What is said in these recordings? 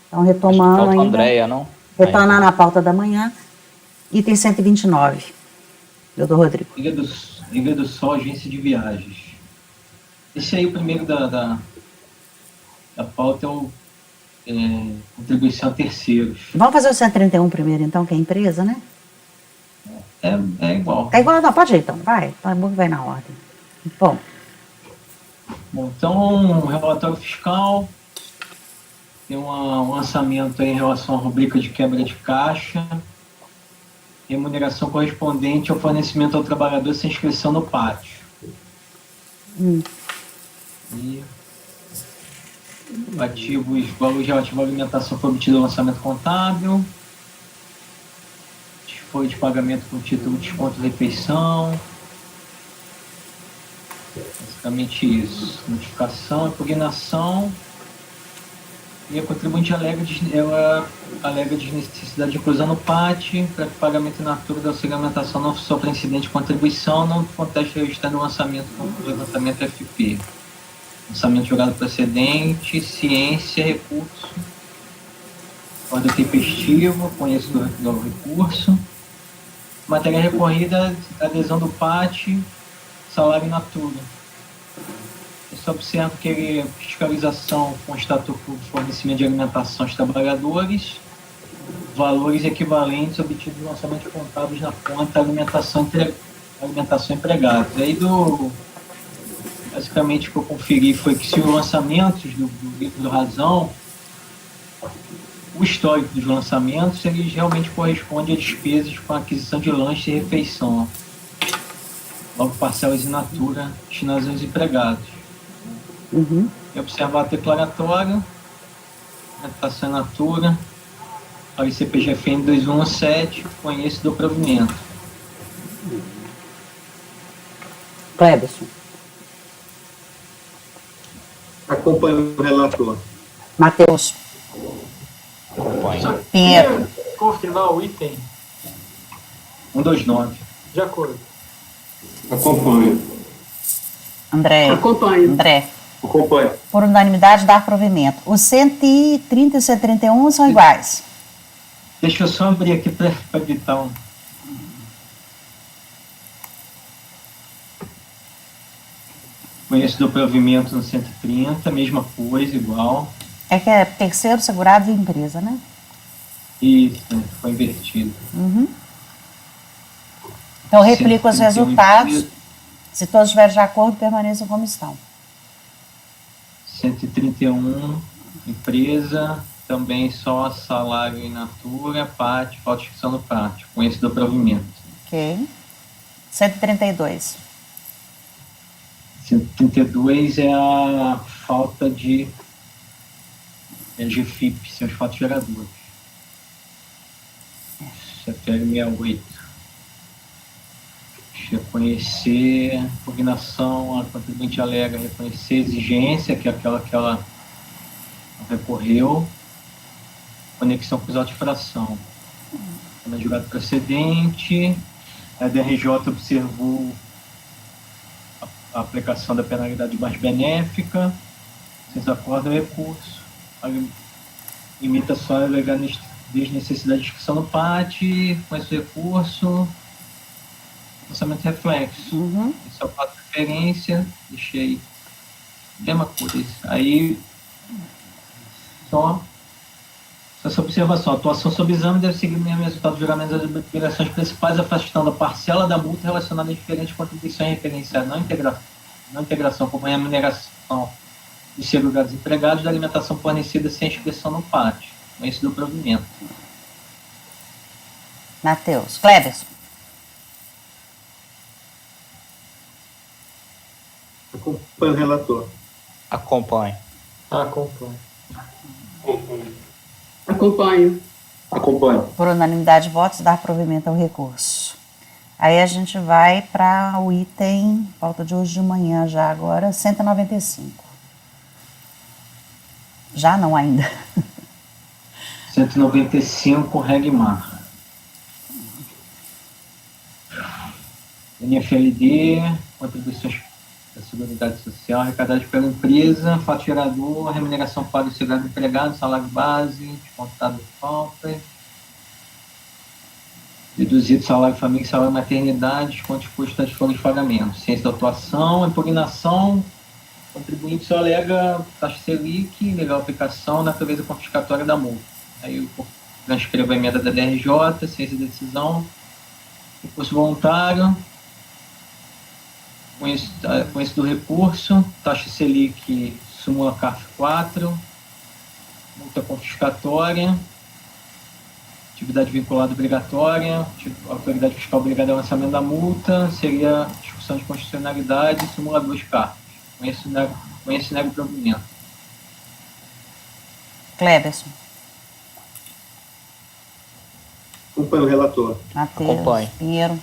Então, retomando falta ainda. Andréia, não? Retornar na pauta da manhã. Item 129. Doutor Rodrigo. Liga do Sol, agência de viagens. Esse aí, o primeiro da pauta é contribuição a terceiros. Vamos fazer o 131 primeiro, então, que é a empresa, né? É igual. É igual, não, pode ir, então. Vai, tá bom que vai na ordem. Bom, então, relatório fiscal. Tem um lançamento aí em relação à rubrica de quebra de caixa. Remuneração correspondente ao fornecimento ao trabalhador sem inscrição no pátio. E valores relativos à alimentação foi obtido no lançamento contábil. Folha de pagamento com título de desconto de refeição. Basicamente isso. Notificação, impugnação. E a contribuinte alega desnecessidade de inclusão no PAT para que o pagamento in natura da auxílio alimentação não sofra incidente de contribuição, não conteste registrando o lançamento FP. Lançamento jogado precedente, ciência, recurso. Ordem tempestiva, conheço do recurso. Matéria recorrida, adesão do PAT, salário in natura. Eu só observo que fiscalização constatou o fornecimento de alimentação aos trabalhadores, valores equivalentes obtidos no lançamento contábeis na conta alimentação empregados. Aí basicamente o que eu conferi foi que se os lançamentos do livro do Razão, o histórico dos lançamentos, eles realmente correspondem a despesas com a aquisição de lanche e refeição. Logo, parcelas in natura destinadas aos empregados. E observar o declaratório, alimentação in natura, para o CPGFN 2117, conheço do provimento. Cleberson. Acompanho o relator. Matheus. Acompanho. Pinheiro. Confirmar o item. 129. De acordo. Acompanho. André. Acompanho. André. Acompanho. Por unanimidade, dar provimento. Os 130 e 131 são iguais. Deixa eu só abrir aqui para evitar um... Conheço do provimento no 130, mesma coisa, igual. É que é terceiro, segurado e empresa, né? Isso, foi invertido. Então, eu replico os 131 resultados. empresa. Se todos estiverem de acordo, permaneçam como estão. 131, empresa, também só salário in natura, PAT, falta de inscrição no PAT, conheço do provimento. Ok. 132. 132 é a falta de GFIP, são os fatos geradores. CFL 68. Reconhecer impugnação, a contribuinte alega reconhecer exigência, que é aquela que ela recorreu, conexão com os autos de fração. No julgado precedente, a DRJ observou a aplicação da penalidade mais benéfica, vocês acordam o recurso, limita só a alegar desnecessidade de inscrição no PAT, com esse recurso, lançamento reflexo. Esse é o fato de referência, deixei mesma coisa. Aí, só essa observação, a atuação sob exame deve seguir o mesmo resultado do juramento das obrigações principais, afastando a parcela da multa relacionada a diferentes contribuições referenciadas, não integração como a remuneração de segurados empregados, da alimentação fornecida sem inscrição no pátio, com esse do provimento. Matheus. Cleberson. Acompanho o relator. Acompanho. Acompanho. Acompanho. Acompanho. Por unanimidade de votos, dar provimento ao recurso. Aí a gente vai para o item, pauta de hoje de manhã já agora, 195. Já não ainda. 195, Regmar. NFLD, contribuições da Seguridade Social, arrecadados pela empresa, fato gerador, remuneração para o segurado empregado, salário base, descontado faltas, deduzido salário família e salário maternidade, desconto exposto às folhas de pagamento. Ciência da atuação, impugnação, contribuinte só alega taxa Selic, legal aplicação, natureza confiscatória da multa. Aí eu transcrevo a emenda da DRJ, ciência da decisão, recurso voluntário, conheço do recurso, taxa Selic, súmula CARF 4, multa confiscatória, atividade vinculada obrigatória, autoridade fiscal obrigada ao lançamento da multa, seria discussão de constitucionalidade, súmula 2 CARF. Conheço e nego o provimento. Cleberson. Acompanho o relator. Matheus. Acompanho. Pinheiro.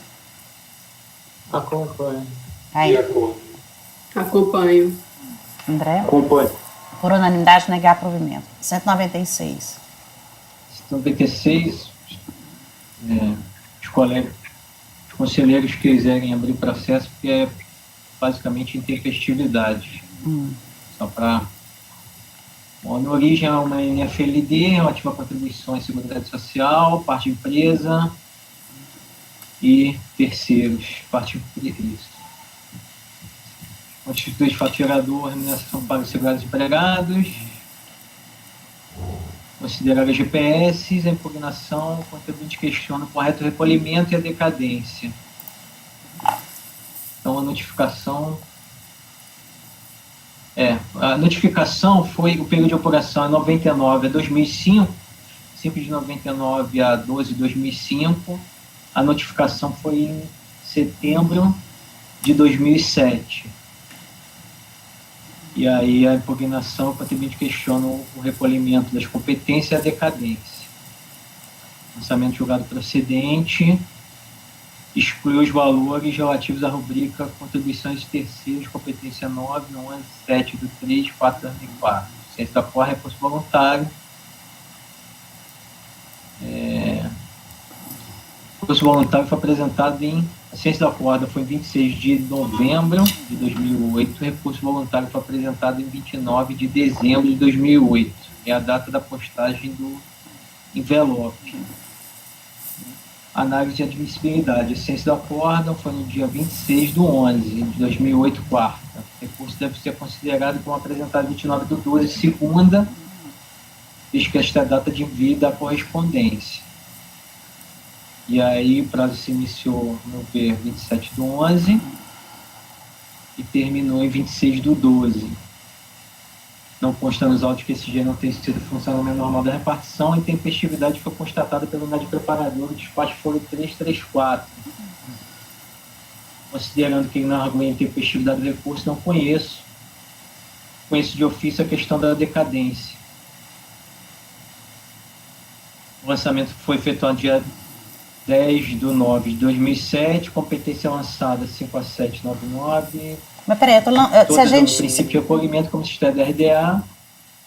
Acompanho. Aí. Acompanho. André. Acompanho. Por unanimidade, negar provimento. 196. 196, os colegas, os conselheiros quiserem abrir o processo, porque é basicamente intempestividade. Só para... Bom, na origem é uma NFLD, relativa a contribuições à Seguridade Social, parte empresa e terceiros, parte isso. Constitui de fato gerador, remuneração para os segurados empregados, considerar as GPS, a impugnação, o contribuinte questiona o correto recolhimento e a decadência. Então, a notificação foi o período de apuração é 99 a 2005, 5 de 99 a 12 de 2005. A notificação foi em setembro de 2007. E aí a impugnação, o contribuinte questiona o recolhimento das competências e a decadência. Lançamento julgado procedente, exclui os valores relativos à rubrica contribuições de terceiros, competência 9, 11, 7 do 3, 4 de 2004. Ciência da forma, recurso voluntário. Recurso voluntário foi apresentado a ciência da corda foi em 26 de novembro de 2008, o recurso voluntário foi apresentado em 29 de dezembro de 2008, é a data da postagem do envelope. Análise de admissibilidade, a ciência da corda foi no dia 26 de 11 de 2008, quarta. O recurso deve ser considerado como apresentado em 29 de 12, segunda, visto que esta é a data de envio da correspondência. E aí o prazo se iniciou, no ver, 27 do 11 e terminou em 26 do 12. Não consta nos autos que esse dia não tenha sido funcionamento normal da repartição, e tempestividade foi constatada pelo médico preparador do despacho foro 334. Considerando que ele não argumenta tempestividade do recurso, não conheço. Conheço de ofício a questão da decadência. O lançamento foi efetuado dia 10 de 9 de 2007, competência lançada 5.799. Mas peraí, se a gente... O princípio de recolhimento como sistema da RDA.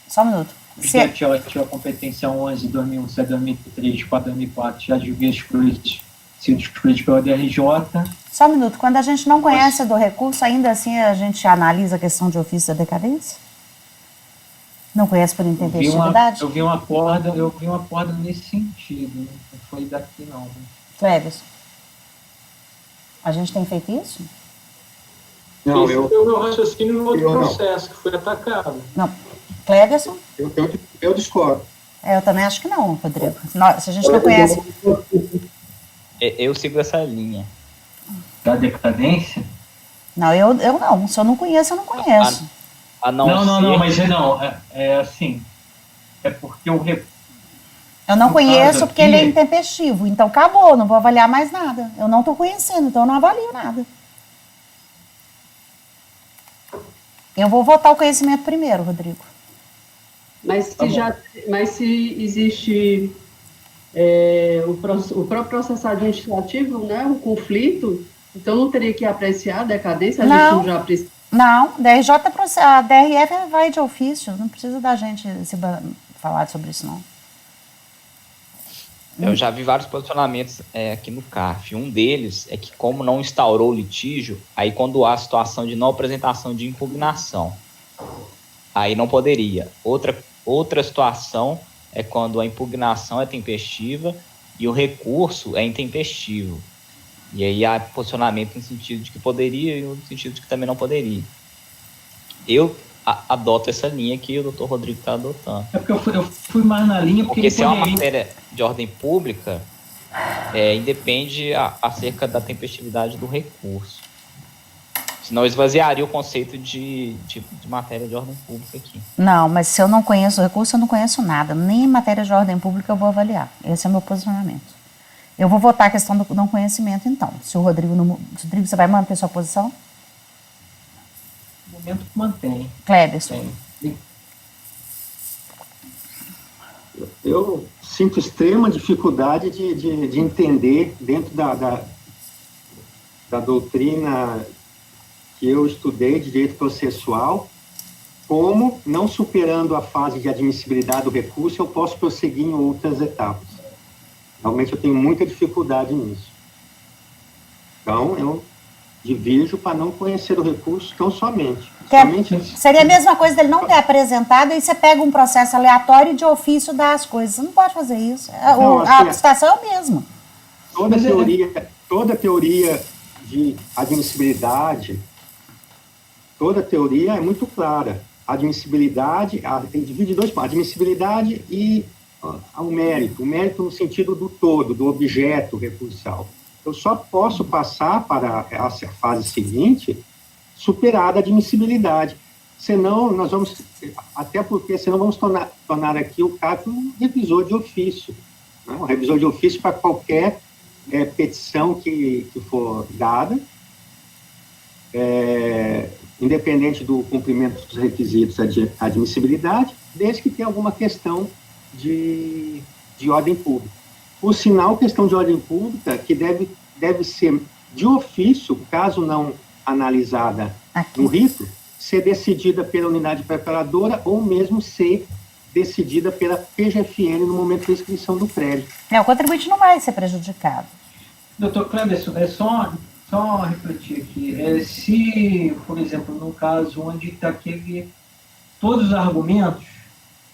Só um minuto. Objeto a competência 11 de 2001, 7 de 2003, 4 de 2004, já devia sido excluído pela DRJ. Só um minuto. Quando a gente não conhece do recurso, ainda assim a gente analisa a questão de ofício da decadência? Não conhece por intempestividade? Eu vi uma corda nesse sentido, não foi daqui não. Cleberson, a gente tem feito isso? Não, Esse foi o meu raciocínio no outro processo, que foi atacado. Não. Cleberson? Eu discordo. Eu também acho que não, Rodrigo. Se a gente não conhece... Eu sigo essa linha. Da decadência? Não, eu não. Se eu não conheço, eu não conheço. Não, mas é assim. É porque o Eu não no conheço caso porque aqui, ele é intempestivo. Então acabou, não vou avaliar mais nada. Eu não estou conhecendo, então eu não avalio nada. Eu vou votar o conhecimento primeiro, Rodrigo. Mas se existe o próprio processo administrativo, né, um conflito, então não teria que apreciar a decadência? A gente não já aprecia. Não, a DRF vai de ofício, não precisa da gente falar sobre isso, não. Eu já vi vários posicionamentos aqui no CARF. Um deles é que, como não instaurou o litígio, aí quando há situação de não apresentação de impugnação, aí não poderia. Outra situação é quando a impugnação é tempestiva e o recurso é intempestivo. E aí há posicionamento no sentido de que poderia e no sentido de que também não poderia. Eu adoto essa linha que o doutor Rodrigo está adotando. É porque eu fui mais na linha porque se é uma matéria de ordem pública, independe acerca da tempestividade do recurso. Senão esvaziaria o conceito de matéria de ordem pública aqui. Não, mas se eu não conheço o recurso, eu não conheço nada. Nem em matéria de ordem pública eu vou avaliar. Esse é o meu posicionamento. Eu vou votar a questão do não conhecimento, então. Se o Rodrigo não... Rodrigo, você vai manter sua posição? No momento mantém. Cléberson. Eu sinto extrema dificuldade de entender dentro da doutrina que eu estudei de direito processual, como, não superando a fase de admissibilidade do recurso, eu posso prosseguir em outras etapas. Realmente eu tenho muita dificuldade nisso. Então, eu divirjo para não conhecer o recurso tão somente. Seria a mesma coisa dele não ter apresentado, e você pega um processo aleatório e de ofício dá as coisas. Você não pode fazer isso. A situação é a mesma. Toda teoria de admissibilidade, toda teoria é muito clara. A admissibilidade, divide dois pontos, admissibilidade e o mérito. O mérito no sentido do todo, do objeto recursal. Eu só posso passar para a fase seguinte superada a admissibilidade. Senão, nós vamos, até porque senão vamos tornar aqui o CARF um revisor de ofício. Né? Um revisor de ofício para qualquer petição que for dada, independente do cumprimento dos requisitos de admissibilidade, desde que tenha alguma questão de ordem pública. Por sinal, questão de ordem pública que deve ser de ofício, caso não analisada no rito, ser decidida pela unidade preparadora ou mesmo ser decidida pela PGFN no momento da inscrição do crédito. O contribuinte não vai ser prejudicado. Doutor Cleberson, só refletir aqui. Se, por exemplo, no caso onde está todos os argumentos,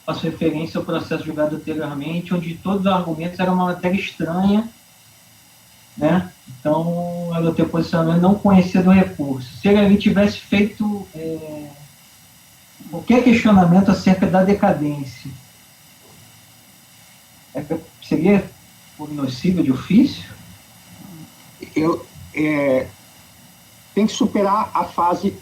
faço referência ao processo julgado anteriormente, onde todos os argumentos eram uma matéria estranha, né? Então, ela tem posicionamento não conhecer do recurso. Se ele tivesse feito qualquer questionamento acerca da decadência, seria cognoscível de ofício? Tem que superar a fase...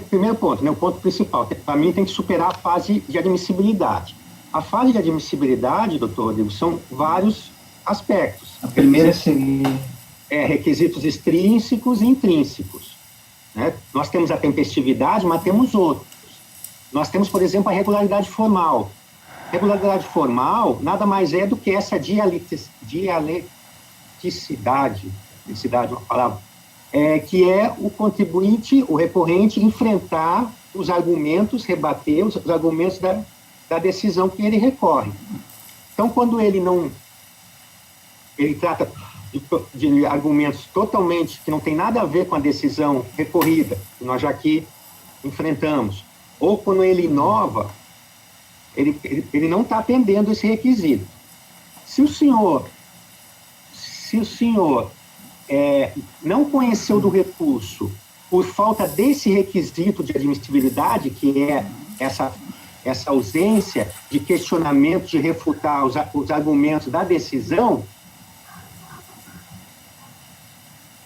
primeiro ponto, né, o ponto principal, para mim tem que superar a fase de admissibilidade. A fase de admissibilidade, doutor Rodrigo, são vários aspectos. A primeira seria... requisitos extrínsecos e intrínsecos. Né? Nós temos a tempestividade, mas temos outros. Nós temos, por exemplo, a regularidade formal. Regularidade formal nada mais é do que essa dialeticidade, uma palavra, que é o contribuinte, o recorrente, enfrentar os argumentos, rebater os argumentos da decisão que ele recorre. Então, quando ele trata de argumentos totalmente que não tem nada a ver com a decisão recorrida, que nós já aqui enfrentamos, ou quando ele inova, ele não está atendendo esse requisito. Se o senhor não conheceu do recurso por falta desse requisito de admissibilidade, que é essa ausência de questionamento, de refutar os argumentos da decisão,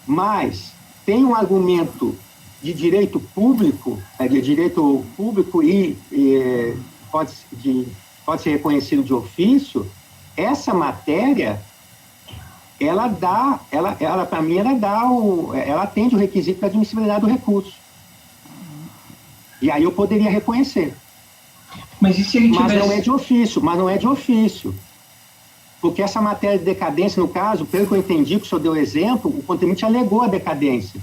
mas tem um argumento de direito público, e pode ser reconhecido de ofício, essa matéria, ela para mim, ela atende o requisito da admissibilidade do recurso. E aí eu poderia reconhecer. Mas e se ele tivesse... Mas não é de ofício. Porque essa matéria de decadência, no caso, pelo que eu entendi, que o senhor deu exemplo, o contribuinte alegou a decadência.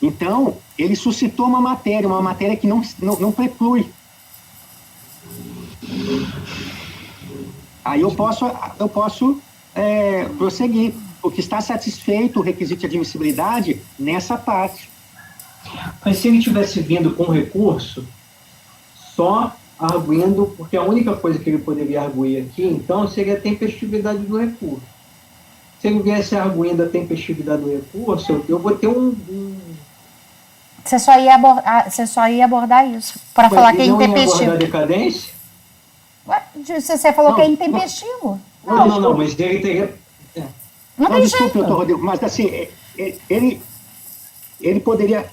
Então, ele suscitou uma matéria que não preclui. Aí eu posso prosseguir, porque está satisfeito o requisito de admissibilidade nessa parte. Mas se ele tivesse vindo com recurso, só arguindo, porque a única coisa que ele poderia arguir aqui, então, seria a tempestividade do recurso. Se ele viesse arguindo a tempestividade do recurso, eu vou ter Você só ia abordar isso, para falar que é não ia abordar intempestivo. a decadência? Ué, você falou Não, que é intempestivo. Não, mas ele teria... Não tem desculpe, jeito. doutor Rodrigo, mas assim, ele poderia...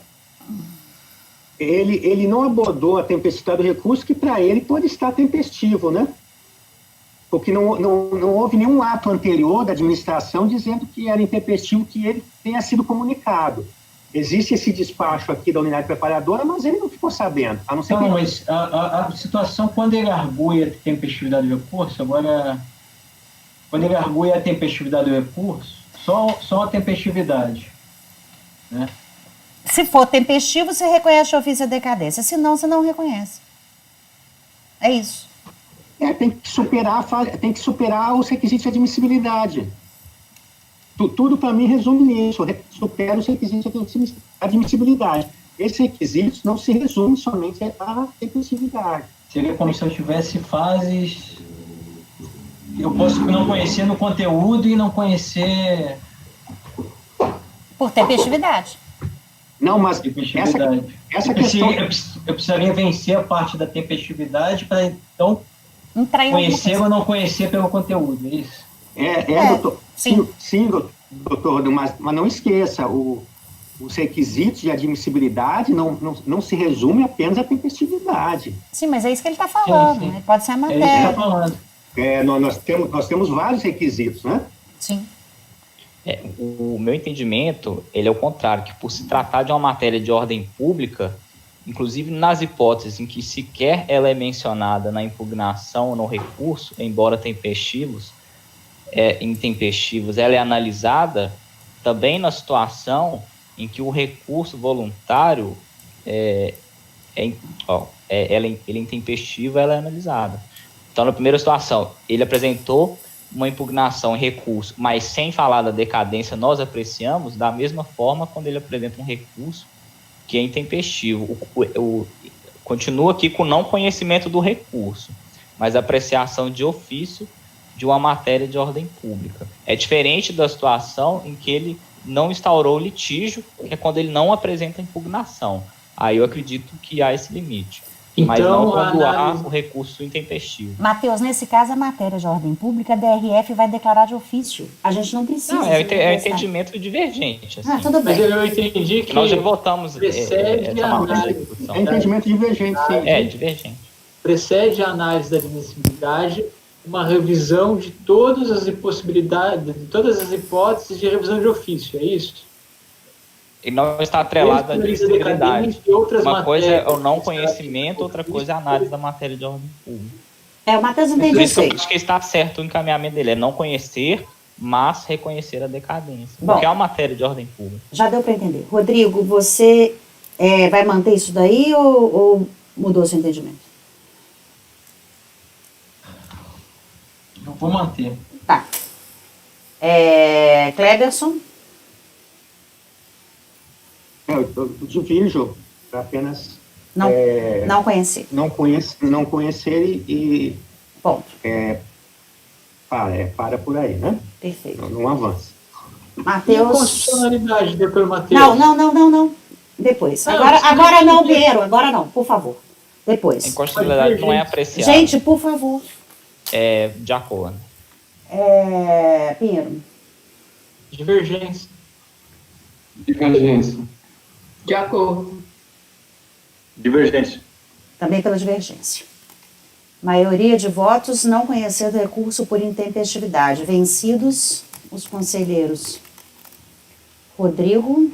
Ele não abordou a tempestividade do recurso, que para ele pode estar tempestivo, né? Porque não houve nenhum ato anterior da administração dizendo que era intempestivo que ele tenha sido comunicado. Existe esse despacho aqui da unidade preparadora, mas ele não ficou sabendo, a não ser que... Não, mas a situação, quando ele argui a tempestividade do recurso, agora, quando ele argui a tempestividade do recurso, só a tempestividade, né? Se for tempestivo, você reconhece de ofício a decadência. Se não, você não reconhece. É isso. Tem que superar os requisitos de admissibilidade. Tudo para mim resume nisso, supera os requisitos de admissibilidade. Esses requisitos não se resumem somente à tempestividade. Seria como se eu tivesse fases... Eu posso não conhecer no conteúdo e não conhecer... Por tempestividade. Não, mas essa questão... Eu precisaria vencer a parte da tempestividade para, então, conhecer ou não conhecer pelo conteúdo, é isso? Doutor. Sim, doutor, mas não esqueça, os requisitos de admissibilidade não se resume apenas à tempestividade. Sim, mas é isso que ele está falando. Sim. Pode ser a matéria. É isso que ele está falando. Nós temos vários requisitos, né? Sim. O meu entendimento, ele é o contrário, que por se tratar de uma matéria de ordem pública, inclusive nas hipóteses em que sequer ela é mencionada na impugnação ou no recurso, embora intempestivos, ela é analisada também na situação em que o recurso voluntário ele é intempestivo, ela é analisada. Então, na primeira situação, ele apresentou uma impugnação em recurso, mas sem falar da decadência, nós apreciamos da mesma forma quando ele apresenta um recurso que é intempestivo. Continua aqui com não conhecimento do recurso, mas apreciação de ofício de uma matéria de ordem pública. É diferente da situação em que ele não instaurou litígio, que é quando ele não apresenta impugnação. Aí eu acredito que há esse limite. Mas não quando há o recurso intempestivo. Matheus, nesse caso, a matéria de ordem pública, a DRF vai declarar de ofício. A gente não precisa. Não, é um entendimento divergente. Assim. Tudo bem. Mas eu entendi que nós já votamos precede a análise. É entendimento divergente, sim. Divergente. Precede a análise da admissibilidade uma revisão de todas as possibilidades, de todas as hipóteses de revisão de ofício, é isso? E não está atrelado à admissibilidade. Uma coisa é o não conhecimento, outra coisa é a análise da matéria de ordem pública. O Matheus entende Por isso isso aí. que eu acho que está certo o encaminhamento dele, é não conhecer, mas reconhecer a decadência. Bom, porque é uma matéria de ordem pública. Já deu para entender. Rodrigo, você vai manter isso daí ou mudou seu entendimento? Eu vou manter. Tá. Cleberson? Eu divirjo para apenas Não conhecer. não conhecer e Ponto. para por aí, né? Perfeito. Não avança. E a Matheus. constitucionalidade, doutor Matheus? Não. Depois. Não, Agora não, Pinheiro. Agora não, por favor. A Depois. inconstitucionalidade não é apreciada. Gente, por favor. De acordo. Pinheiro. Divergência. Divergência. De acordo. Divergência. Também pela divergência. Maioria de votos não conhecer do recurso por intempestividade. Vencidos os conselheiros Rodrigo.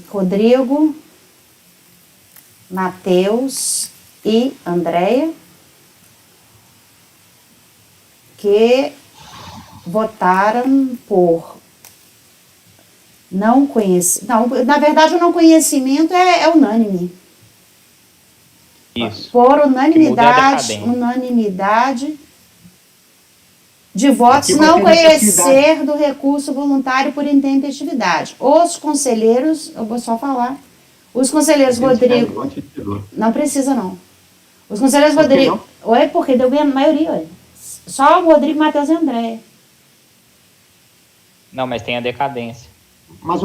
Rodrigo, Matheus e Andréia, que votaram por não conhecer. Não, na verdade, o não conhecimento é unânime. Isso. Por Que muda a unanimidade, decadência. unanimidade de votos Aqui vai não ter conhecer do recurso voluntário por intempestividade. Os conselheiros, eu vou só falar, os conselheiros Rodrigo, não precisa não. Os conselheiros Por que Rodrigo, oi, porque deu a maioria, oi. Só o Rodrigo, Matheus e André. Não, mas tem a decadência. Mas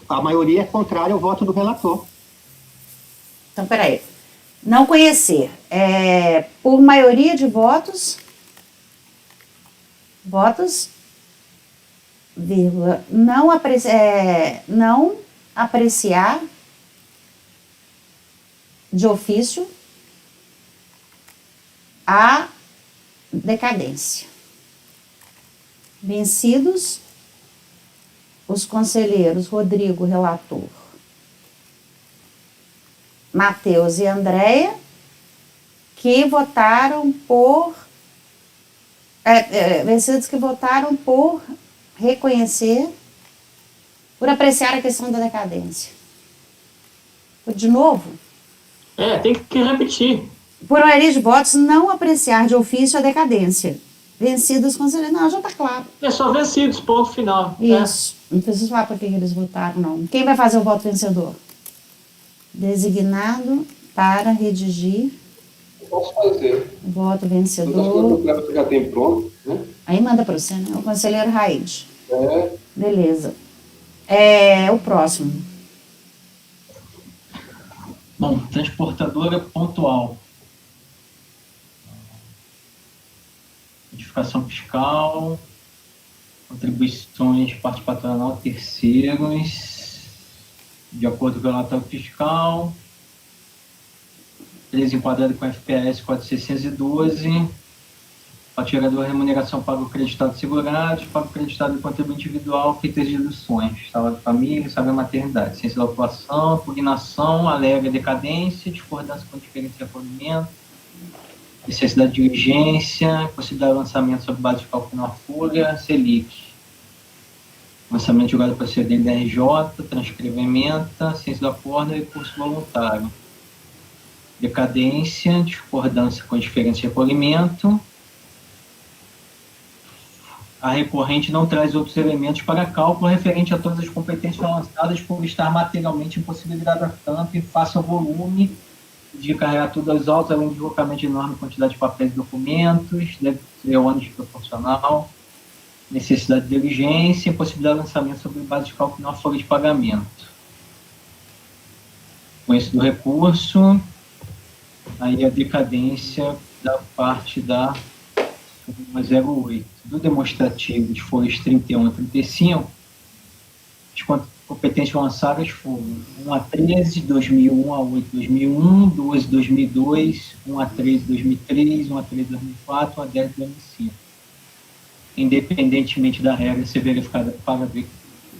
a maioria é contrária ao voto do relator. Então, peraí. Não conhecer. Por maioria de votos, vírgula, não apreciar de ofício a decadência. Vencidos os conselheiros Rodrigo, relator, Matheus e Andréia, que votaram por... vencidos que votaram por reconhecer, por apreciar a questão da decadência. De novo? Tem que repetir. Por maioria de votos, não apreciar de ofício a decadência. Vencidos os conselheiros. Não, já está claro. É só vencidos, ponto final. Isso. Não precisa falar por que eles votaram, não. Quem vai fazer o voto vencedor? Designado para redigir Posso fazer. o voto Todas as vencedor. coisas que você já tem pronto, né? Aí manda para você, né? O conselheiro Raid. É. Beleza. O próximo. Bom, transportadora pontual. Notificação fiscal, contribuições de parte patronal, terceiros, de acordo com o relatório fiscal, 3 enquadrado com FPS 4612, faturador remuneração pago acreditado de segurados, pago acreditado de contribuinte individual, feitas deduções, salário de família, salário de maternidade, ciência da ocupação, pugnação, alega decadência, discordância com diferente de acolhimento, necessidade de urgência, possibilidade de lançamento sobre base de cálculo na folha, Selic, lançamento julgado procedente da RJ, transcrevimento, ciência do acordo e recurso voluntário, decadência, discordância com diferença de acolhimento. A recorrente não traz outros elementos para cálculo referente a todas as competências lançadas por estar materialmente impossibilitada tanto e face ao volume de carregar tudo aos autos, além de deslocamento de enorme quantidade de papéis e documentos, deve ser ônus proporcional, necessidade de diligência e possibilidade de lançamento sobre base de cálculo na folha de pagamento. Com isso do recurso, aí a decadência da parte da 08. Do demonstrativo de folhas 31 a 35, as competências lançadas foram 1 a 13, 2001 a 8, 2001, 12, 2002, 1 a 13, 2003, 1 a 13, 2004, 1 a 10, 2005. Independentemente da regra ser verificada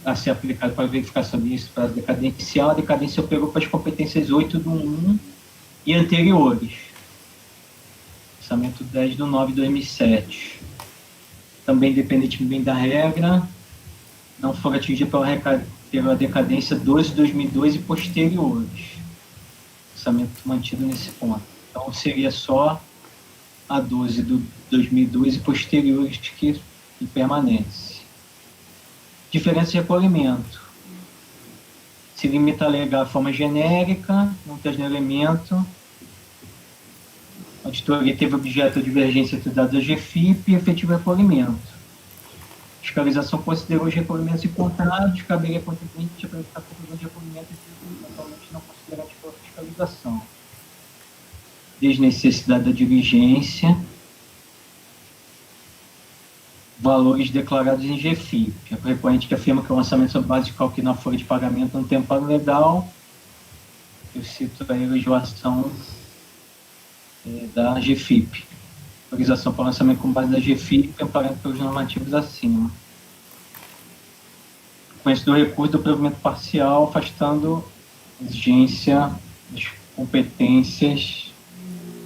a ser aplicada para verificação disso para a decadencial, a decadência operou para as competências 8 do 1 e anteriores. Orçamento 10 do 9 de 2007. Também, independentemente da regra, não foram atingidos pela decadência 12 de 2002 e posteriores. Orçamento mantido nesse ponto. Então, seria só a 12 de 2002 e posteriores que permanece. Diferença de recolhimento. Se limita a alegar a forma genérica, não tem elemento. A auditoria teve objeto de divergência entre dados da GFIP e efetivo recolhimento. Fiscalização considerou os recolhimentos encontrados, caberia contribuinte apresentar conclusão de recolhimento e eventualmente não considerados pela fiscalização. Desnecessidade da diligência, valores declarados em GFIP. A recorrente que afirma que o lançamento sobre base de cálculo na folha de pagamento não tem amparo legal. Eu cito a legislação da GFIP. Autorização para lançamento com base da GFIP, amparado pelos normativos acima. Conhece do recurso do provimento parcial, afastando exigência das competências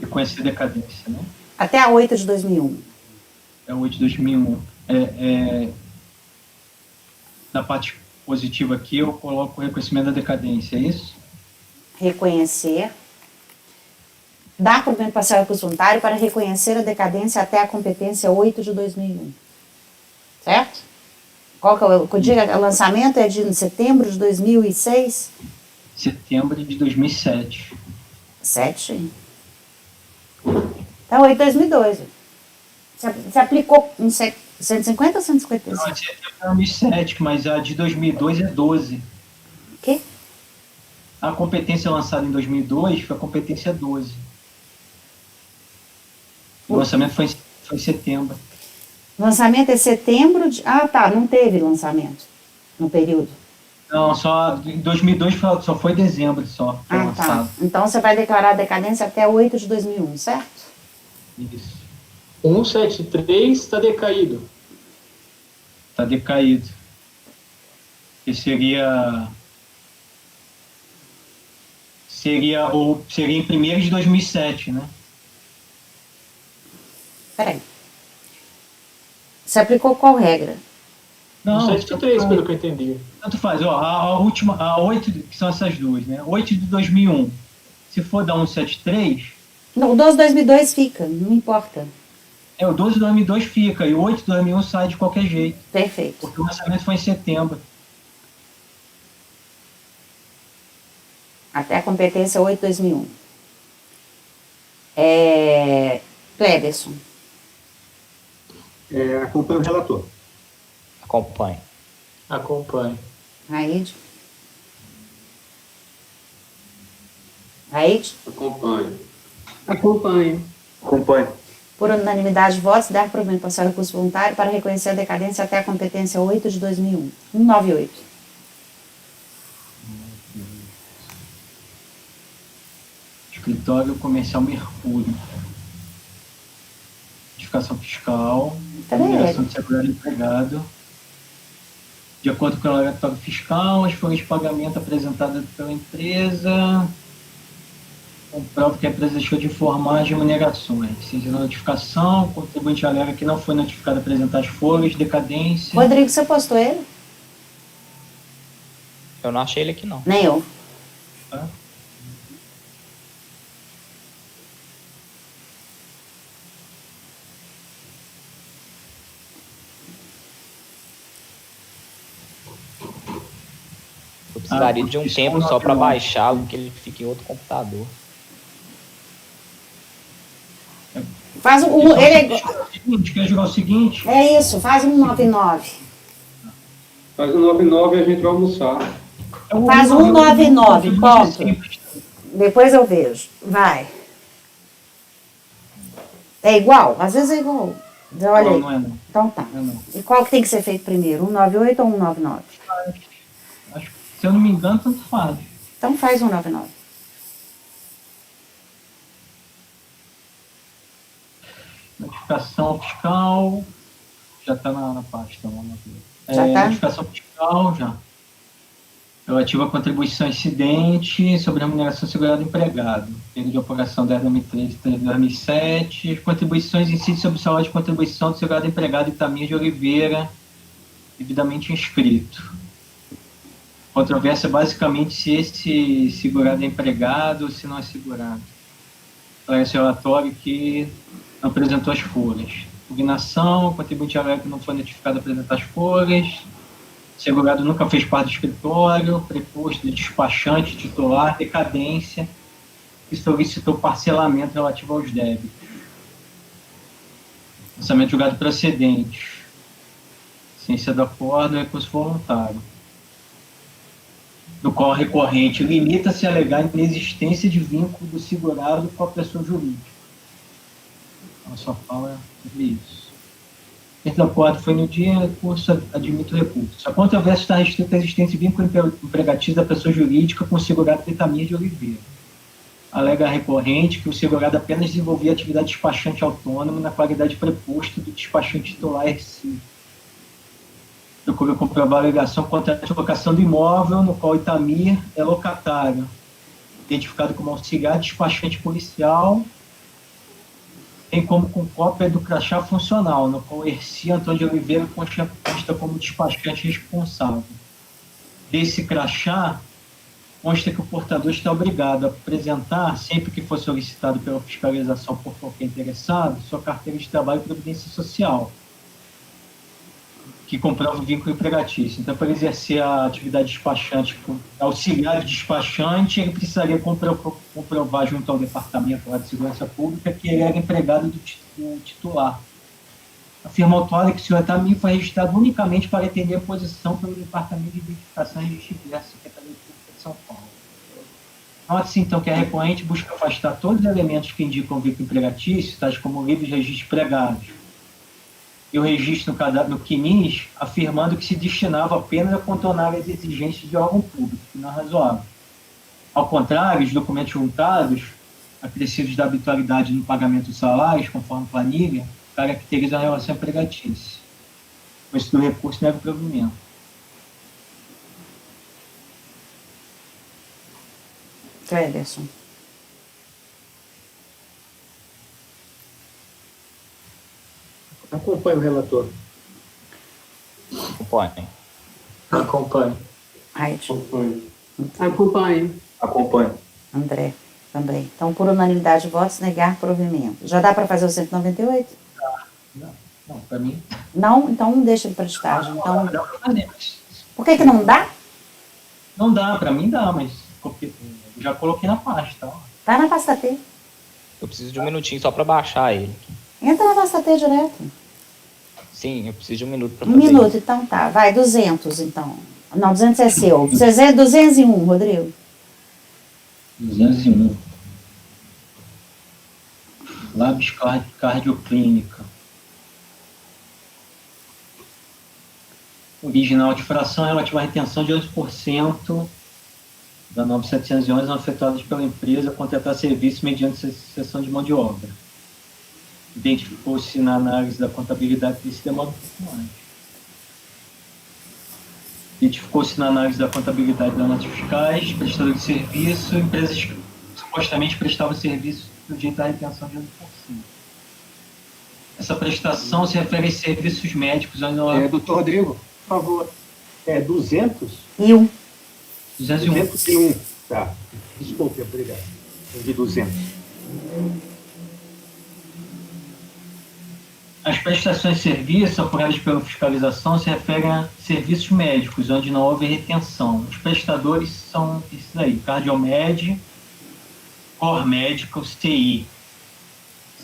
e conhecer a decadência, né? Até a 8 de 2001. É o 8 de 2001. Na parte positiva aqui, eu coloco o reconhecimento da decadência, é isso? Reconhecer. dar provimento parcial ao recurso voluntário para reconhecer a decadência até a competência 8 de 2001. Certo? Qual que é o dia? O lançamento é de setembro de 2006? Setembro de 2007. 7? Então, 8 de 2002. Você aplicou em 150 ou 155? Não, é setembro de 2007, mas a de 2002 é 12. O quê? A competência lançada em 2002 foi a competência 12. O lançamento foi em setembro. Lançamento é setembro de... Ah, tá, não teve lançamento no período. Não, só em 2002 só foi dezembro só. Foi Ah, lançado. tá. Então você vai declarar a decadência até 8 de 2001, certo? Isso. 173 está decaído. Está decaído. Que seria em 1º de 2007, né? Peraí. Você aplicou qual regra? Não, 173, pelo que eu entendi. tanto faz. Ó, a última, a 8, que são essas duas, né? 8 de 2001. Se for da 173, Não, o 12 de 2002 fica, não importa. o 12 de 2002 fica, e o 8 de 2001 sai de qualquer jeito, Perfeito. porque o lançamento foi em setembro. Até a competência 8 de 2001. Cleberson. Acompanha o relator. Acompanhe. Acompanhe. Raide. Raide. Acompanho. Acompanho. Acompanhe. Por unanimidade de votos, dar provimento parcial ao recurso voluntário para reconhecer a decadência até a competência 8 de 2001. 198. Escritório Comercial Mercúrio. Notificação fiscal. Cadê Liberação ele? de segurado empregado. De acordo com o relatório fiscal, as folhas de pagamento apresentadas pela empresa comprova que a empresa deixou de informar as remunerações. Seja notificação, o contribuinte alega que não foi notificado a apresentar as folhas, decadência. Rodrigo, você postou ele? Eu não achei ele aqui, não. Nem eu. Tá? Eu precisaria de um tempo só para baixá-lo, porque ele fica em outro computador. Faz um. Quer jogar o seguinte? É isso, faz um 99. Faz o 99 e a gente vai almoçar. Faz 199, ponto. Depois eu vejo. Vai. É igual? Às vezes é igual. Olha Não, aí. não é não. Então tá. Não é não. E qual que tem que ser feito primeiro? 198 ou 199? Acho que, se eu não me engano, tanto faz. Então faz 199. Notificação fiscal. Já está na pasta. Já tá? Notificação fiscal, já. Relativa à contribuição incidente sobre remuneração segurada empregado. Período de operação 10 de 2013 3 de 2007. Contribuições incidentes sobre o salário de contribuição do segurado empregado Itamir de Oliveira, devidamente inscrito. Controvérsia basicamente se esse segurado é empregado ou se não é segurado. Para esse relatório que não apresentou as folhas. Impugnação, o contribuinte alega que não foi notificado a apresentar as folhas. Segurado nunca fez parte do escritório, preposto de despachante titular, decadência, e solicitou parcelamento relativo aos débitos. Lançamento julgado procedente. Ciência do acordo, recurso voluntário. Do qual o recorrente limita-se a alegar a inexistência de vínculo do segurado com a pessoa jurídica. Então, só fala sobre isso. Esse acordo foi no dia, recurso, admite o recurso. A controvérsia está restrita à existência de vínculo empregatício da pessoa jurídica com o segurado Itamir de Oliveira. Alega a recorrente que o segurado apenas desenvolvia atividade de despachante autônomo na qualidade de preposto do despachante titular RC. Procura comprovar a alegação contra a locação do imóvel no qual Itamir é locatário, identificado como auxiliar despachante policial, bem como com cópia do crachá funcional, no qual Herci Antônio de Oliveira consta como despachante responsável. Desse crachá, consta que o portador está obrigado a apresentar, sempre que for solicitado pela fiscalização por qualquer interessado, sua carteira de trabalho e previdência social, que comprova o vínculo empregatício. Então, para exercer a atividade despachante, auxiliar de despachante, ele precisaria comprovar junto ao Departamento de Segurança Pública que ele era empregado do titular. Afirma o autuário que o senhor Tamir foi registrado unicamente para atender a posição pelo Departamento de Identificação e Registro Diverso da Secretaria Pública de São Paulo. Note-se, então, que a recorrente busca afastar todos os elementos que indicam o vínculo empregatício, tais como livros de registro empregados, e o registro no CNIS, afirmando que se destinava apenas a contornar as exigências de órgão público, que não é razoável. Ao contrário, os documentos juntados, acrescidos da habitualidade no pagamento dos salários, conforme planilha, caracterizam a relação empregatícia. Com isso, do recurso nega o provimento. Cléberson. Acompanhe o relator. Acompanhe. Acompanhe. Raide. Acompanhe. Acompanho. André. Também. Então, por unanimidade de votos, negar provimento. Já dá para fazer o 198? Não, para mim... Não? Então, deixa ele para listagem. Então, Não, por que não dá? não dá, para mim dá, mas eu já coloquei na pasta. Ó. Tá na pasta T. Eu preciso de um minutinho só para baixar ele. Entra na pasta T direto. Sim, eu preciso de um minuto para Um fazer minuto, isso. então tá. Vai, 200, então. Não, 200 é seu. 201, Rodrigo. 201. Labs cardioclínica. Original de fração relativa à retenção de 11% da 9.711 não afetadas pela empresa a contratar serviço mediante cessão de mão de obra. Identificou-se na análise da contabilidade desse demora um pouco mais. Identificou-se na análise da contabilidade das notas fiscais, prestador de serviço, empresas que supostamente prestavam serviço sujeito à retenção de 11%. Essa prestação se refere a serviços médicos onde não... Doutor Rodrigo, por favor, 200? E um. 201. 201, tá. Desculpe, obrigado. De 200. As prestações de serviço apuradas pela fiscalização se referem a serviços médicos, onde não houve retenção. Os prestadores são esses aí, Cardiomed, Core Medical, CI.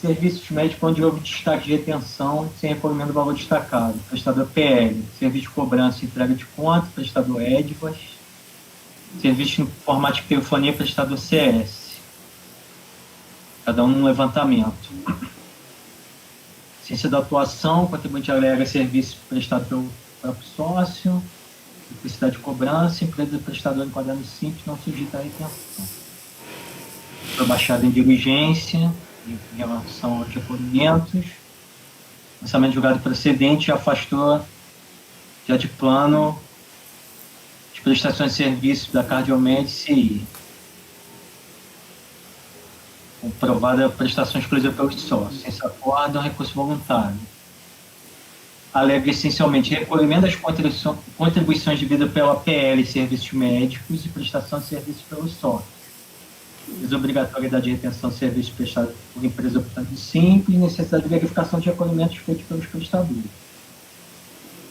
Serviços médicos onde houve destaque de retenção sem recolhimento do valor destacado. Prestador PL, serviço de cobrança e entrega de conta, prestador EDVAS, serviço no formato de telefonia, prestador CS. Cada um num levantamento. Ciência da atuação, o contribuinte alega serviço prestado pelo próprio sócio, necessidade de cobrança, empresa prestadora enquadrando simples, não sujeita a retenção. Foi baixada em diligência, em relação aos recolhimentos, lançamento julgado procedente afastou já de plano as prestações de serviços da Cardiomed CI. Comprovada a prestação exclusiva pelos sócios. Sem acordo, recurso voluntário. Alega essencialmente recolhimento das contribuições devidas pela PL, serviços médicos e prestação de serviços pelos sócios. Desobrigatoriedade de retenção de serviços prestados por empresa optante simples e necessidade de verificação de recolhimentos feitos pelos prestadores.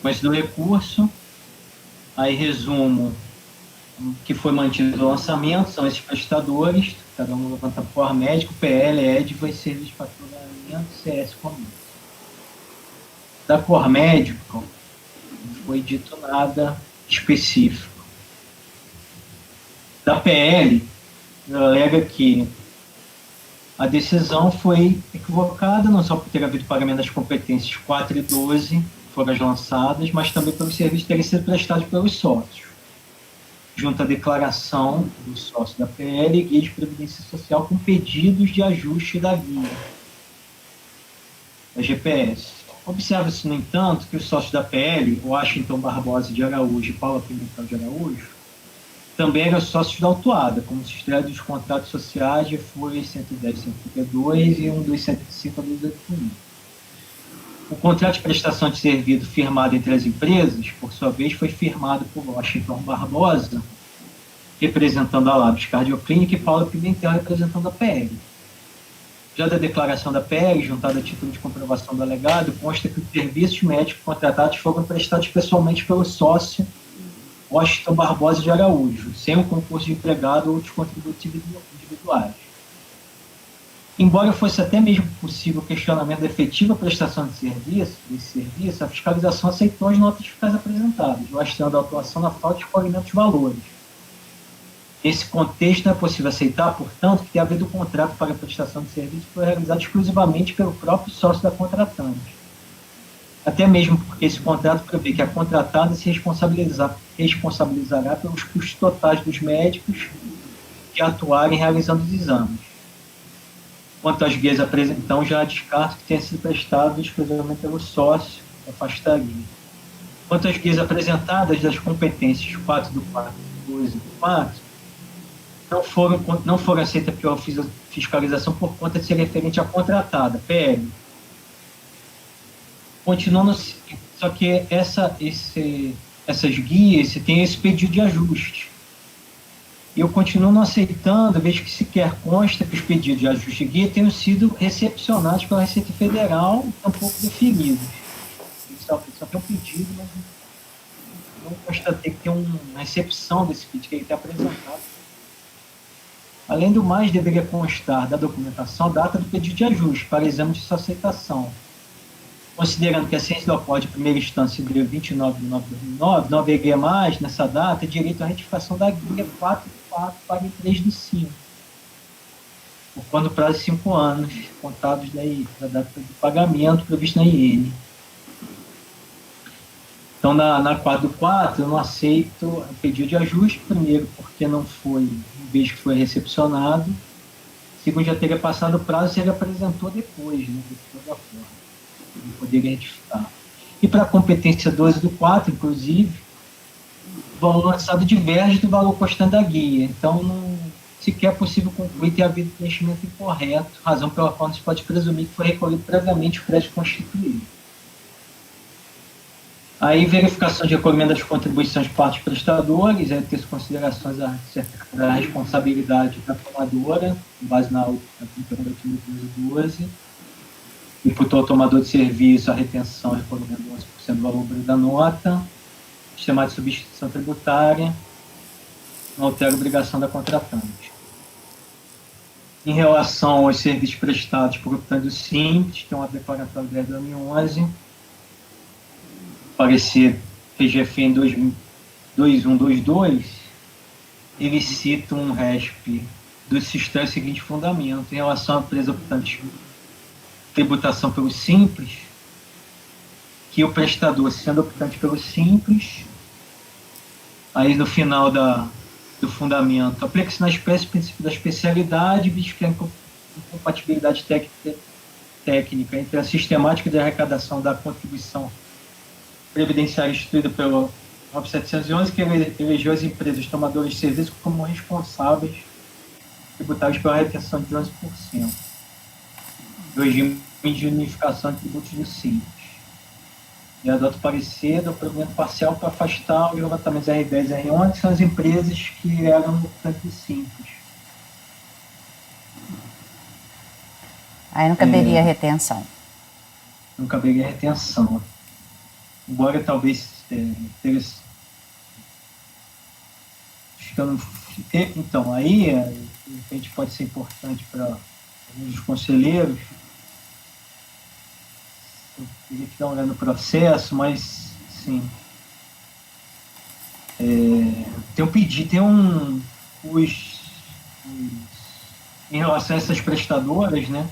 Mas do recurso, aí resumo que foi mantido o lançamento, são esses prestadores, cada um levanta por médico, PL, EDVA e serviço de faturamento, CS comum. Da Cor Médico, não foi dito nada específico. Da PL, alega que a decisão foi equivocada, não só por ter havido pagamento das competências 4 e 12, foram as lançadas, mas também pelos serviços terem sido prestados pelos sócios, junto à declaração do sócio da PL e guia de previdência social com pedidos de ajuste da guia, da GPS. Observa-se, no entanto, que os sócios da PL, Washington Barbosa de Araújo e Paula Pimentel de Araújo, também eram sócios da autuada, como se extrai dos contratos sociais de FUI 110 132 e 1205 a 281. O contrato de prestação de serviço firmado entre as empresas, por sua vez, foi firmado por Washington Barbosa representando a Labs Cardioclínica, e Paula Pimentel representando a PL. Já da declaração da PL, juntada a título de comprovação do alegado, consta que os serviços médicos contratados foram prestados pessoalmente pelo sócio Washington Barbosa de Araújo, sem o concurso de empregado ou outros contributos individuais. Embora fosse até mesmo possível o questionamento da efetiva prestação desse serviço, a fiscalização aceitou as notas fiscais apresentadas, mostrando a atuação na falta de escolhimento de valores. Nesse contexto, não é possível aceitar, portanto, que tenha havido um contrato para a prestação de serviço que foi realizado exclusivamente pelo próprio sócio da contratante. Até mesmo porque esse contrato prevê que a contratada se responsabilizará pelos custos totais dos médicos que atuarem realizando os exames. Quanto às guias apresentadas, então, já descarto que tenha sido prestado exclusivamente pelo sócio, afastaria. Quanto às guias apresentadas das competências 4 do 4, 2 e 4, não foram aceitas pela fiscalização por conta de ser referente à contratada, PL. Continuando, só que essas guias têm esse pedido de ajuste. Eu continuo não aceitando, vejo que sequer consta que os pedidos de ajuste de guia tenham sido recepcionados pela Receita Federal e tampouco definidos. Só tem um pedido, mas não constatei que tem uma recepção desse pedido que ele está apresentado. Além do mais, deveria constar da documentação a data do pedido de ajuste para exame de sua aceitação. Considerando que a ciência do acordo de primeira instância deu 29 de 9 de 2009, não haveria mais, nessa data, direito à retificação da guia 4 do 4 para 3 do 5, ocupando o prazo de 5 anos, contados daí, da data do pagamento previsto na IN. Então, na 4 do 4, eu não aceito o pedido de ajuste, primeiro, porque não vejo que foi recepcionado, segundo, já teria passado o prazo se ele apresentou depois, né, de toda forma. Ele poderia retificar. E para a competência 12 do 4, inclusive, o valor lançado diverge do valor constante da guia. Então, não sequer é possível concluir ter havido preenchimento incorreto, razão pela qual não se pode presumir que foi recolhido previamente o crédito constituído. Aí, verificação de recolhimento das contribuições de partes prestadores, é ter considerações acerca da responsabilidade da tomadora, com base na 12. Imputou ao tomador de serviço a retenção e recolhimento de 11% do valor bruto da nota, sistema de substituição tributária, não altera a obrigação da contratante. Em relação aos serviços prestados por optante do Simples, que é uma declaratória de 10 de 2011, parecer PGF em 2122, ele cita um RESP do sistema o seguinte fundamento: em relação à empresa optante tributação pelo Simples, que o prestador, sendo optante pelo Simples, aí no final do fundamento, aplica-se na espécie o princípio da especialidade, visto que a incompatibilidade técnica entre a sistemática de arrecadação da contribuição previdenciária instituída pelo 9711, que elegeu as empresas tomadoras de serviço como responsáveis tributários pela retenção de 11%. Do regime de unificação de tributos do Simples. E adota o parecer do provimento parcial para afastar os levantamentos R10 e R11, que são as empresas que eram no tanto do Simples. Aí não caberia retenção. Não caberia retenção. Embora talvez então, aí de repente pode ser importante para os conselheiros. Eu teria que dar uma olhada no processo, mas sim. Tem um pedido, em relação a essas prestadoras, né?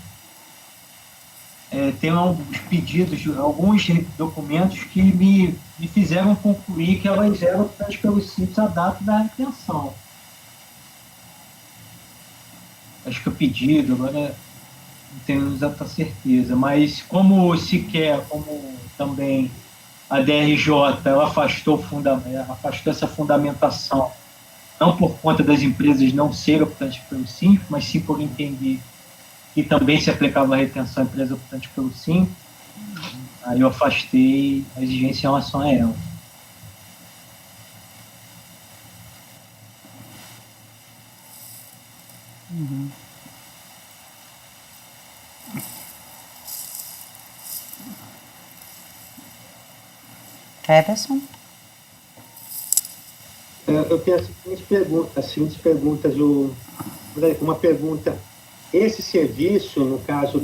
Tem alguns pedidos, alguns documentos que me fizeram concluir que elas eram optadas pelo Simples a data da retenção. Acho que o pedido, agora não tenho exata certeza, mas como também a DRJ ela afastou essa fundamentação, não por conta das empresas não serem optantes pelo Simples, mas sim por entender que também se aplicava a retenção à empresa optante pelo Simples, aí eu afastei a exigência em relação a ela. Everson? Eu tenho as seguintes perguntas. Uma pergunta. Esse serviço, no caso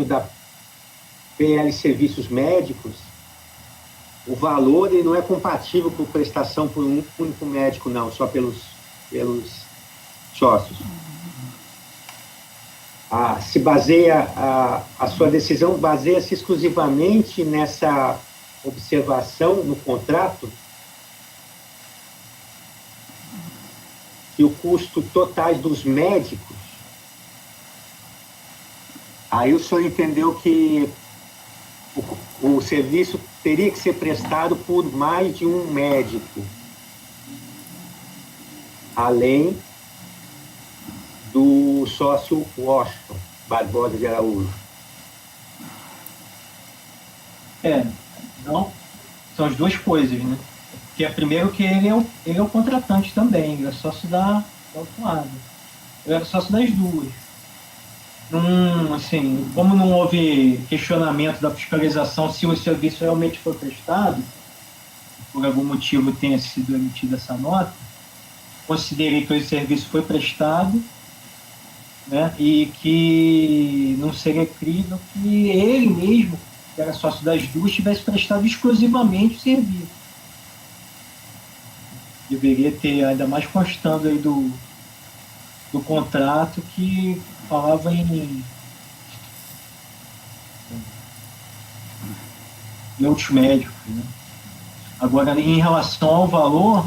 da PL Serviços Médicos, o valor ele não é compatível com prestação por um único médico, não, só pelos sócios. A sua decisão baseia-se exclusivamente nessa observação no contrato que o custo totais dos médicos, aí o senhor entendeu que o serviço teria que ser prestado por mais de um médico, além do sócio Washington Barbosa de Araújo. Não, são as duas coisas, né? Porque primeiro que ele é o contratante também, ele é sócio da autuada. Eu era sócio das duas. Assim, como não houve questionamento da fiscalização se o serviço realmente foi prestado, por algum motivo tenha sido emitida essa nota, considerei que o serviço foi prestado, né, e que não seria crível que ele mesmo, que era sócio das duas, tivesse prestado exclusivamente o serviço. Deveria ter, ainda mais constando aí do contrato, que falava em outros médicos, né? Agora, em relação ao valor,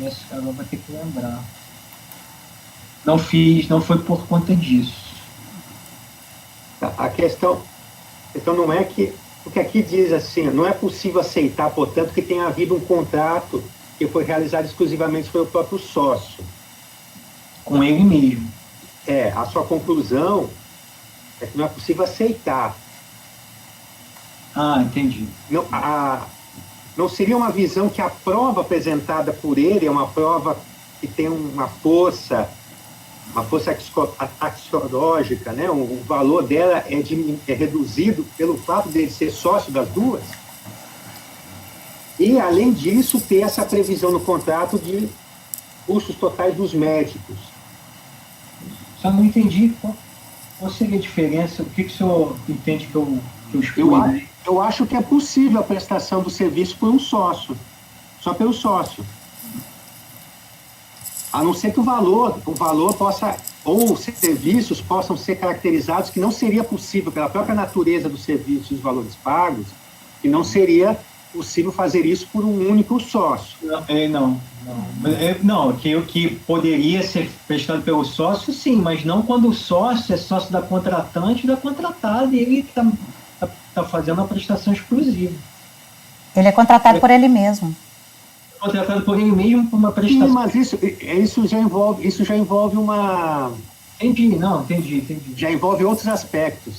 esse cara vai ter que lembrar. Não foi por conta disso. A questão não é que, porque aqui diz assim, não é possível aceitar, portanto, que tenha havido um contrato que foi realizado exclusivamente pelo próprio sócio. Com ele mesmo. A sua conclusão é que não é possível aceitar. Entendi. Não seria uma visão que a prova apresentada por ele é uma prova que tem uma força axiológica, né? O valor dela é reduzido pelo fato de ele ser sócio das duas? E, além disso, ter essa previsão no contrato de custos totais dos médicos. Só não entendi qual seria a diferença, o que o senhor entende que eu excluí? Eu acho que é possível a prestação do serviço por um sócio, só pelo sócio. A não ser que o valor possa, ou os serviços possam ser caracterizados que não seria possível, pela própria natureza do serviço e os valores pagos, que não seria possível fazer isso por um único sócio. Não, que poderia ser prestado pelo sócio, sim, mas não quando o sócio é sócio da contratante e da contratada, e ele está fazendo a prestação exclusiva. Ele é contratado por ele mesmo. Contratado por ele mesmo por uma prestação. Sim, mas isso já envolve uma... Entendi. Já envolve outros aspectos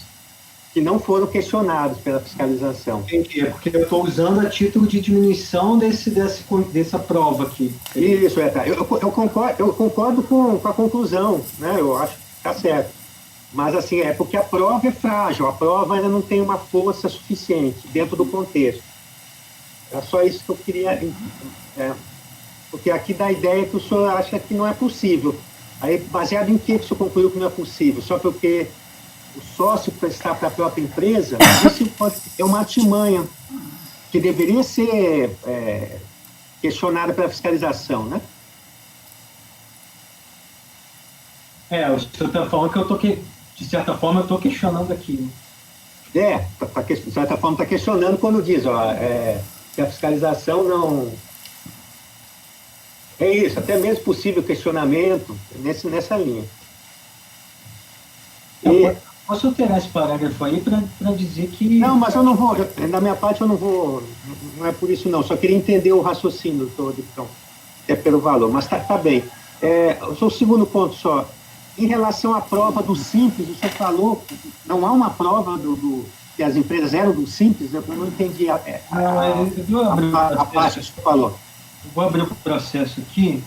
que não foram questionados pela fiscalização. Entendi, porque eu estou usando a título de diminuição dessa prova aqui. Isso, tá. Eu concordo com a conclusão, né? Eu acho que está certo. Mas, assim, é porque a prova é frágil, a prova ainda não tem uma força suficiente dentro do contexto. É só isso que eu queria... porque aqui dá a ideia que o senhor acha que não é possível. Aí, baseado em que o senhor concluiu que não é possível? Só porque o sócio prestar para a própria empresa, isso é uma artimanha que deveria ser questionada pela fiscalização, né? O senhor está falando que eu estou, de certa forma, eu estou questionando aqui. De certa forma está questionando quando diz, que a fiscalização não... É isso, até mesmo possível questionamento nessa linha. Posso alterar esse parágrafo aí para dizer que... Não, mas eu não vou, da minha parte eu não vou, não é por isso não, só queria entender o raciocínio todo, então, pelo valor, mas tá bem. O segundo ponto só, em relação à prova do Simples, o senhor falou, não há uma prova que as empresas eram do Simples, eu não entendi a parte que o senhor falou. Eu vou abrir o processo aqui.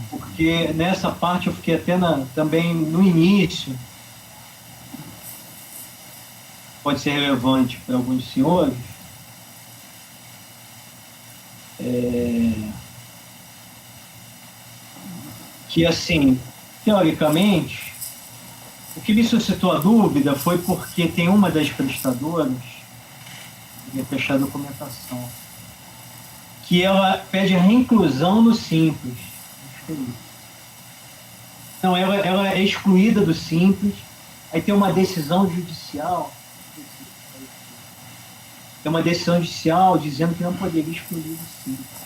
Porque nessa parte eu fiquei até também no início, pode ser relevante para alguns senhores, que assim, teoricamente, o que me suscitou a dúvida foi porque tem uma das prestadoras, queria fechar a documentação, que ela pede a reinclusão no Simples. Não, ela é excluída do Simples, aí tem uma decisão judicial, dizendo que não poderia excluir do Simples.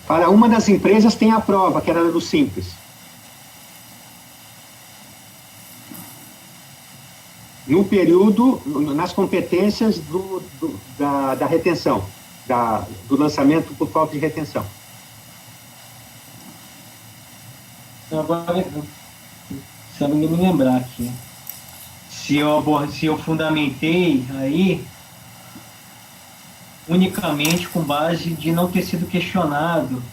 Para uma das empresas tem a prova, que era do Simples. No período, nas competências da retenção, do lançamento por falta de retenção. Agora, se eu não me lembrar aqui, se eu fundamentei aí unicamente com base de não ter sido questionado,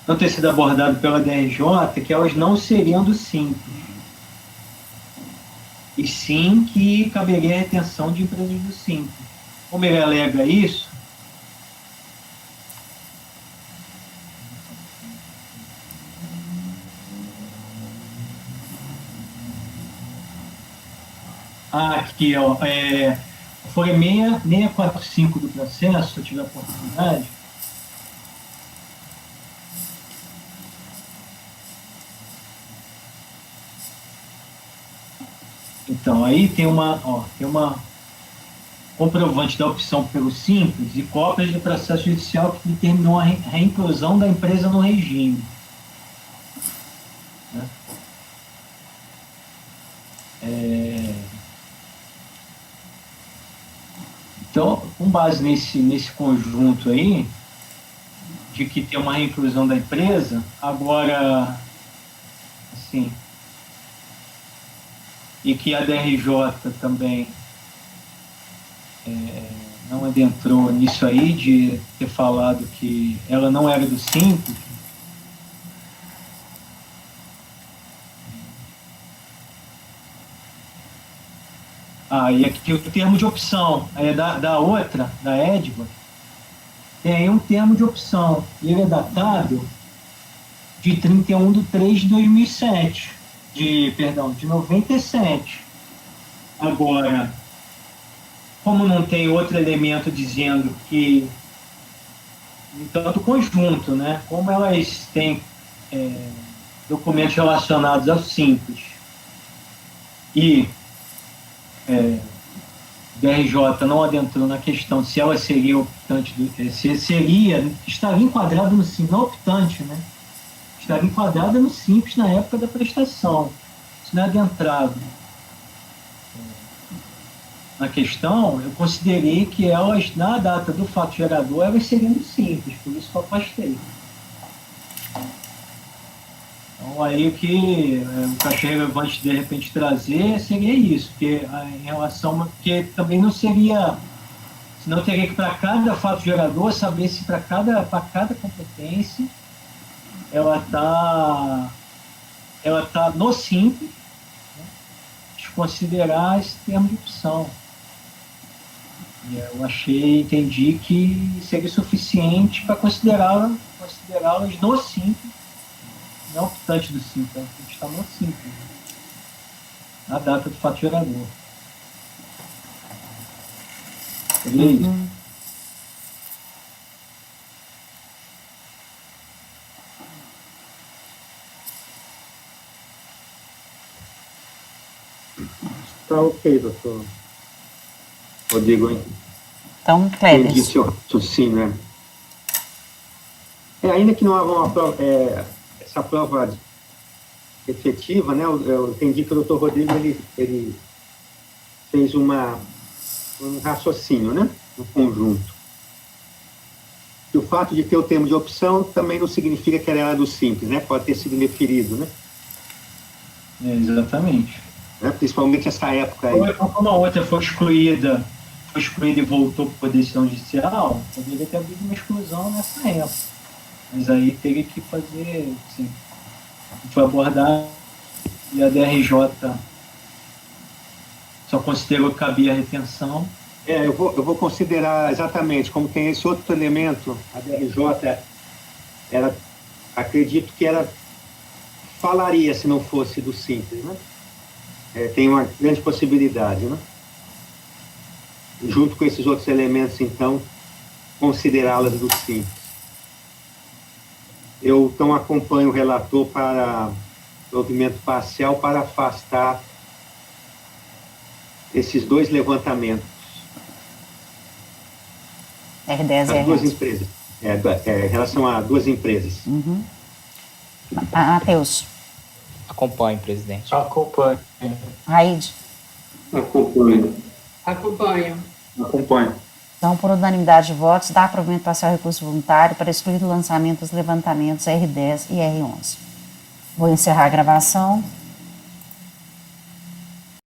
não ter sido abordado pela DRJ, que elas não seriam do Simples, e sim que caberia a retenção de empresas do Simples. Como ele alega isso, aqui, ó, folha 645 do processo, se eu tiver oportunidade. Então, aí tem uma comprovante da opção pelo Simples e cópias do processo judicial que determinou a reinclusão da empresa no regime. Né? Então, com base nesse conjunto aí, de que tem uma reinclusão da empresa, agora, assim, e que a DRJ também não adentrou nisso aí, de ter falado que ela não era do Simples. E aqui o termo de opção da outra, da Edva, tem um termo de opção, e ele é datado de 31/3/2007, de 97. Agora, como não tem outro elemento dizendo que, tanto conjunto, né, como elas têm documentos relacionados ao Simples e DRJ não adentrou na questão se ela seria optante, estaria enquadrada no Simples, não optante, né? Estaria enquadrada no Simples na época da prestação. Se não é adentrado na questão, eu considerei que elas, na data do fato gerador, elas seriam do Simples, por isso que eu afastei. Então, aí o que eu achei relevante de repente trazer seria isso, porque em relação, porque também não seria, senão teria que para cada fato gerador saber se para cada competência ela tá no Simples, né, desconsiderar esse termo de opção. E eu entendi que seria suficiente para considerá-las no Simples, não optante do Simples, a gente está no Simples, na data do fato gerador. Seria isso. Tá ok, doutor Rodrigo, hein? Então, Cléber. Sim, né? Ainda que não haja uma prova, essa prova efetiva, né? Eu entendi que o doutor Rodrigo ele fez um raciocínio, né? No conjunto. E o fato de ter o termo de opção também não significa que era do simples, né? Pode ter sido indeferido, né? Exatamente. Né? Principalmente essa época aí. Como a outra foi excluída e voltou por decisão judicial, poderia ter havido uma exclusão nessa época. Mas aí teria que fazer, assim, foi abordar e a DRJ só considerou que cabia a retenção. Eu vou considerar exatamente, como tem esse outro elemento, a DRJ, acredito que ela falaria se não fosse do simples, né? Tem uma grande possibilidade, né? Junto com esses outros elementos, então, considerá-las do simples. Eu, então, acompanho o relator para provimento parcial para afastar esses dois levantamentos. R10 e As duas R11. empresas. Em relação a duas empresas. Uhum. Matheus. Acompanhe, presidente. Acompanho. Raide. Acompanho. Acompanho. Acompanho. Então, por unanimidade de votos, dá provimento parcial ao recurso voluntário para excluir do lançamento os levantamentos R10 e R11. Vou encerrar a gravação.